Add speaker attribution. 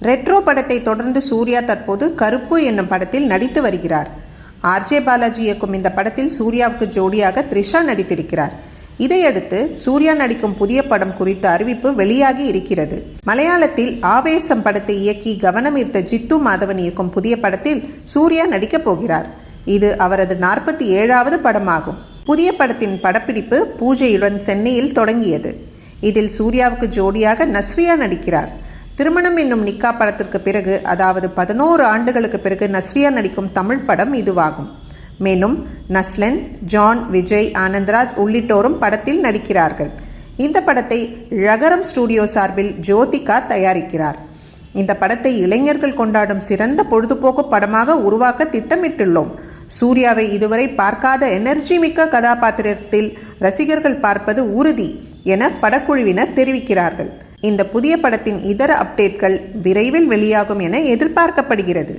Speaker 1: Retro படத்தை தொடர்ந்து சூர்யா தற்போது கருப்பு என்னும் படத்தில் நடித்து வருகிறார். ஆர்ஜே பாலாஜி இயக்கும் இந்த படத்தில் சூர்யாவுக்கு ஜோடியாக த்ரிஷா நடித்திருக்கிறார். இதையடுத்து சூர்யா நடிக்கும் புதிய படம் குறித்த அறிவிப்பு வெளியாகி இருக்கிறது. மலையாளத்தில் ஆவேசம் படத்தை இயக்கி கவனம் ஈர்த்த ஜித்து மாதவன் இயக்கும் புதிய படத்தில் சூர்யா நடிக்கப் போகிறார். இது அவரது 47வது படமாகும். புதிய படத்தின் படப்பிடிப்பு பூஜையுடன் சென்னையில் தொடங்கியது. இதில் சூர்யாவுக்கு ஜோடியாக நஸ்ரியா நடிக்கிறார். திருமணம் என்னும் நிக்கா படத்திற்கு பிறகு, அதாவது 11 ஆண்டுகளுக்கு பிறகு நஸ்ரியா நடிக்கும் தமிழ் படம் இதுவாகும். மேலும் நஸ்லன், ஜான், விஜய், ஆனந்த்ராஜ் உள்ளிட்டோரும் படத்தில் நடிக்கிறார்கள். இந்த படத்தை ழகரம் ஸ்டுடியோ சார்பில் ஜோதிகா தயாரிக்கிறார். இந்த படத்தை இளைஞர்கள் கொண்டாடும் சிறந்த பொழுதுபோக்கு படமாக உருவாக்க திட்டமிட்டுள்ளோம். சூர்யாவை இதுவரை பார்க்காத எனர்ஜி மிக்க கதாபாத்திரத்தில் ரசிகர்கள் பார்ப்பது உறுதி என படக்குழுவினர் தெரிவிக்கிறார்கள். இந்த புதிய படத்தின் இதர அப்டேட்கள் விரைவில் வெளியாகும் என எதிர்பார்க்கப்படுகிறது.